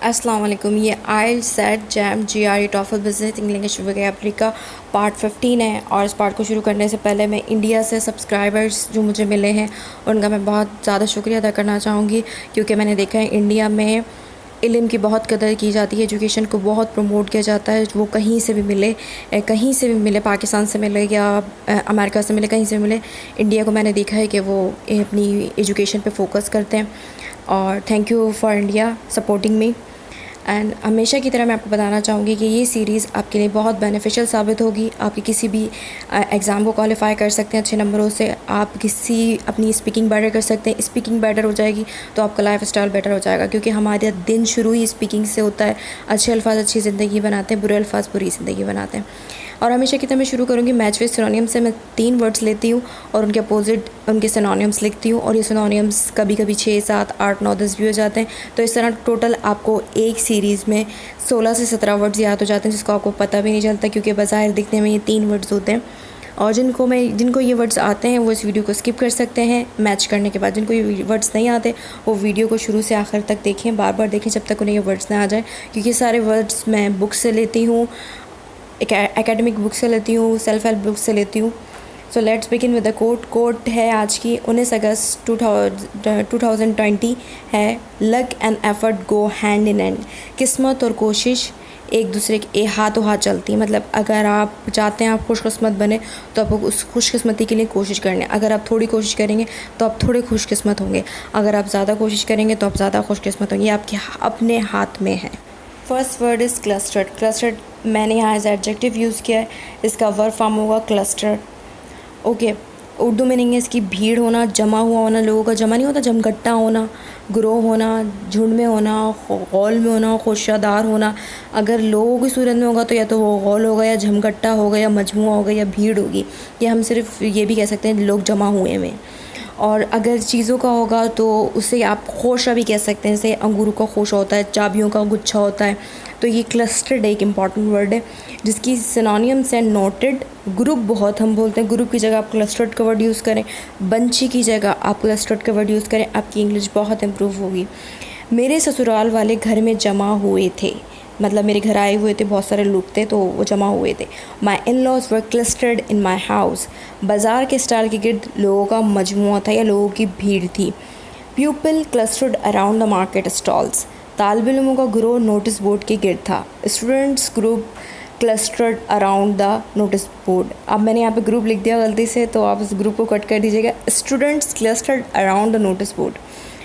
अस्सलाम वालेकुम। ये आइल सेट जैम GRE TOEFL business English vocabulary का पार्ट 15 है। और इस पार्ट को शुरू करने से पहले मैं इंडिया से सब्सक्राइबर्स जो मुझे मिले हैं उनका मैं बहुत ज़्यादा शुक्रिया अदा करना चाहूँगी, क्योंकि मैंने देखा है इंडिया में इल्म की बहुत कदर की जाती है, एजुकेशन को बहुत प्रमोट किया जाता है। वो कहीं से भी मिले, पाकिस्तान से मिले या अमेरिका से मिले, कहीं से भी मिले, इंडिया को मैंने देखा है कि वो अपनी एजुकेशन पे फोकस करते हैं। और thank you for India supporting me. And हमेशा की तरह मैं आपको बताना चाहूँगी कि ये सीरीज़ आपके लिए बहुत बेनिफिशियल साबित होगी। आपके किसी भी एग्ज़ाम को क्वालिफाई कर सकते हैं अच्छे नंबरों से। आप किसी अपनी स्पीकिंग बेटर कर सकते हैं। स्पीकिंग बेटर हो जाएगी तो आपका लाइफ स्टाइल बेटर हो जाएगा, क्योंकि हमारा दिन शुरू ही स्पीकिंग से होता है। अच्छे अल्फाज अच्छी ज़िंदगी बनाते हैं, बुरे अल्फाज बुरी ज़िंदगी बनाते हैं। और हमेशा की तरह मैं शुरू करूँगी मैच विद सिनोनियम से। मैं 3 वर्ड्स लेती हूँ और उनके अपोजिट उनके सिनोनियम्स लिखती हूँ, और ये सिनोनियम्स कभी कभी 6, 7, 8, 9, 10 भी हो जाते हैं। तो इस तरह टोटल आपको एक सीरीज़ में 16 से 17 वर्ड्स याद हो जाते हैं, जिसको आपको पता भी नहीं चलता, क्योंकि बज़ाहिर दिखने में ये 3 वर्ड्स होते हैं। और जिनको ये वर्ड्स आते हैं वो इस वीडियो को स्किप कर सकते हैं मैच करने के बाद। जिनको ये वर्ड्स नहीं आते वो वीडियो को शुरू से आखिर तक देखें, बार बार देखें जब तक उन्हें ये वर्ड्स ना आ जाए, क्योंकि सारे वर्ड्स मैं बुक से लेती हूँ, एकेडमिक बुक से लेती हूँ, सेल्फ हेल्प बुक से लेती हूँ। So let's begin with the quote है आज की 19 अगस्त 2020 है। Luck and effort go hand in hand. किस्मत और कोशिश एक दूसरे के हाथों हाथ चलती है। मतलब अगर आप चाहते हैं आप खुशकिस्मत बने तो आपको उस खुशकिस्मती के लिए कोशिश करनी है। अगर आप थोड़ी कोशिश करेंगे तो आप थोड़े खुशकिस्मत होंगे। अगर आप ज़्यादा कोशिश करेंगे तो आप ज़्यादा खुशकिस्मत होंगे। आपके अपने हाथ में है। First word is clustered. Clustered मैंने यहाँ एज एडजेक्टिव यूज़ किया है। इसका वर्ब फॉर्म होगा क्लस्टर। ओके, उर्दू में नहीं है इसकी भीड़ होना, जमा हुआ होना, लोगों का जमा नहीं होता, जमघट्टा होना, ग्रोह होना, झुंड में होना, गौल में होना, खुशादार होना। अगर लोगों की सूरत में होगा तो या तो वो गौल होगा या जमघट्टा होगा या मजमुआ होगा या भीड़ होगी, या हम सिर्फ ये भी कह सकते हैं लोग जमा हुए में। और अगर चीज़ों का होगा तो उसे आप खोशा भी कह सकते हैं, जैसे अंगूरों का खोशा होता है, चाबियों का गुच्छा होता है। तो ये क्लस्टर्ड एक इम्पॉर्टेंट वर्ड है, जिसकी सिनोनिम्स है नोटेड। ग्रुप बहुत हम बोलते हैं, ग्रुप की जगह आप क्लस्टर्ड का वर्ड यूज़ करें। बंची की जगह आप क्लस्टर्ड का वर्ड यूज़ करें, आपकी इंग्लिश बहुत इम्प्रूव होगी। मेरे ससुराल वाले घर में जमा हुए थे, मतलब मेरे घर आए हुए थे, बहुत सारे लोग थे तो वो जमा हुए थे। My in laws were clustered in my house. बाज़ार के स्टाइल के गिर्द लोगों का मजमुआ था या लोगों की भीड़ थी। Pupil clustered around the market stalls. तालिब इल्मों का ग्रोह नोटिस बोर्ड के गिर्द था। Students group clustered around the notice board. अब मैंने यहाँ पे ग्रुप लिख दिया गलती से, तो आप इस ग्रुप को कट कर दीजिएगा। Students clustered around the notice board.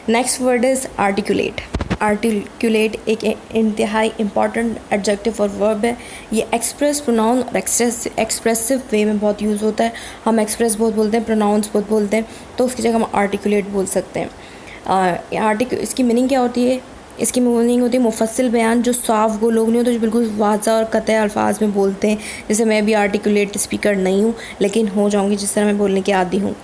Next word is articulate. Articulate एक इंतहाई इम्पॉर्टेंट एडजेक्टिव और वर्ब है। ये एक्सप्रेस, प्रोनाउन और एक्सप्रेसिव वे में बहुत यूज़ होता है। हम एक्सप्रेस बहुत बोलते हैं, प्रोनाउंस बहुत बोलते हैं, तो उसकी जगह हम आर्टिकुलेट बोल सकते हैं। इसकी मीनिंग क्या होती है? इसकी मीनिंग होती है मुफस्सिल बयान, जो साफ वो लोग नहीं होते जो बिल्कुल वाज़ा और कतई अल्फाज में बोलते हैं। जैसे मैं भी आर्टिकुलेट स्पीकर नहीं हूँ, लेकिन हो जाऊँगी जिस तरह मैं बोलने की आदी हूँ।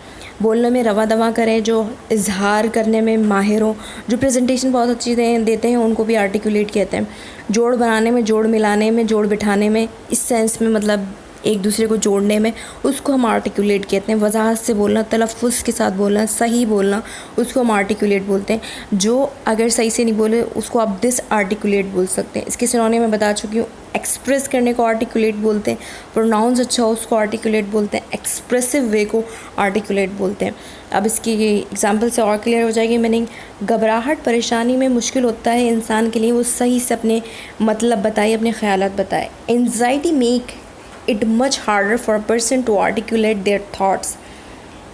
बोलने में रवा दवा करें, जो इजहार करने में माहिर हो, जो प्रेजेंटेशन बहुत अच्छी देते हैं, उनको भी आर्टिकुलेट कहते हैं। जोड़ बनाने में, जोड़ मिलाने में, जोड़ बिठाने में, इस सेंस में मतलब एक दूसरे को जोड़ने में, उसको हम आर्टिकुलेट कहते हैं। वजाहत से बोलना, तलफ़्फ़ुज़ के साथ बोलना, सही बोलना, उसको हम आर्टिकुलेट बोलते हैं। जो अगर सही से नहीं बोले उसको आप डिस आर्टिकुलेट बोल सकते हैं। इसके सिनोनिम मैं बता चुकी हूँ। एक्सप्रेस करने को आर्टिकुलेट बोलते हैं, प्रोनाउंस अच्छा हो उसको आर्टिकुलेट बोलते हैं, एक्सप्रेसिव वे को आर्टिकुलेट बोलते हैं। अब इसकी एग्जांपल से और क्लियर हो जाएगी मीनिंग। घबराहट, परेशानी में मुश्किल होता है इंसान के लिए वो सही से अपने मतलब बताए, अपने ख्यालात बताए। Anxiety make it much harder for a person to articulate their thoughts.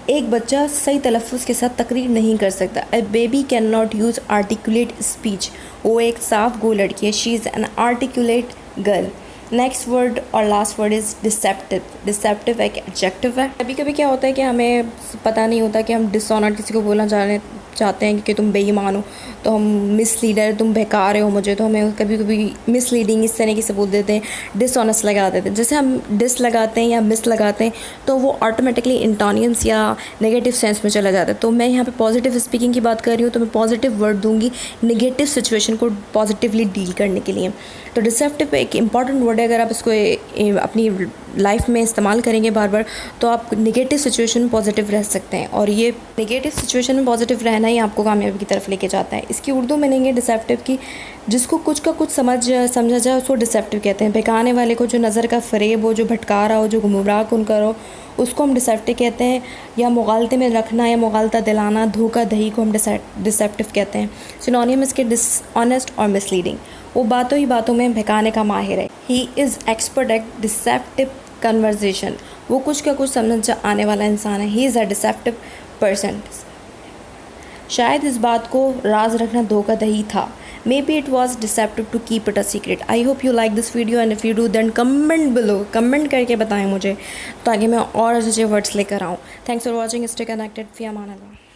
एक बच्चा सही तलफ़्फ़ुज़ के साथ तकरीर नहीं कर सकता। A baby can not use articulate speech. वो एक साफ गो लड़की है। She is an articulate girl. Next word और last word is deceptive. Deceptive एक एडजेक्टिव है। कभी कभी क्या होता है कि हमें पता नहीं होता कि हम डिसऑनर किसी को बोलना चाहते हैं कि तुम बेईमान हो, तो हम मिसलीडर, तुम बेकार हो मुझे, तो हमें कभी कभी मिसलीडिंग इस तरीके से बोल देते हैं, डिसऑनेस्ट लगा देते हैं। जैसे हम डिस लगाते हैं या मिस लगाते हैं तो वो ऑटोमेटिकली इंटोनियंस या नेगेटिव सेंस में चला जाता है। तो मैं यहाँ पे पॉजिटिव स्पीकिंग की बात कर रही हूँ, तो मैं पॉजिटिव वर्ड दूंगी नेगेटिव सिचुएशन को पॉजिटिवली डील करने के लिए। तो डिसेप्टिव एक इंपॉर्टेंट वर्ड है। अगर आप इसको अपनी लाइफ में इस्तेमाल करेंगे बार बार, तो आप नेगेटिव सिचुएशन में पॉजिटिव रह सकते हैं, और ये नेगेटिव सिचुएशन में पॉजिटिव रहना ही आपको कामयाबी की तरफ लेके जाता है। इसकी उर्दू मीनिंग है डिसेप्टिव की, जिसको कुछ का कुछ समझा जाए उसको डिसेप्टिव कहते हैं। बहकाने वाले को, जो नज़र का फ़रेब हो, जो भटका रहा हो, जो गुमराह कुन करो, उसको हम डिसेप्टिव कहते हैं। या मुगालते में रखना या मुगालता दिलाना, धोखा दही को हम डिसेप्टिव कहते हैं। सिनोनिम इसके डिसऑनेस्ट और मिसलीडिंग। वो बातों ही बातों में बहकाने का माहिर है। He is expert at deceptive conversation. वो कुछ का कुछ समझ आने वाला इंसान है। He is a deceptive person. शायद इस बात को राज रखना धोखा दही था। Maybe it was deceptive to keep it a secret. I hope you like this video, and if you do then comment below. Comment करके बताएं मुझे, ताकि मैं और अच्छे वर्ड्स लेकर आऊँ। Thanks for watching. Stay connected. Fee Aman Allah.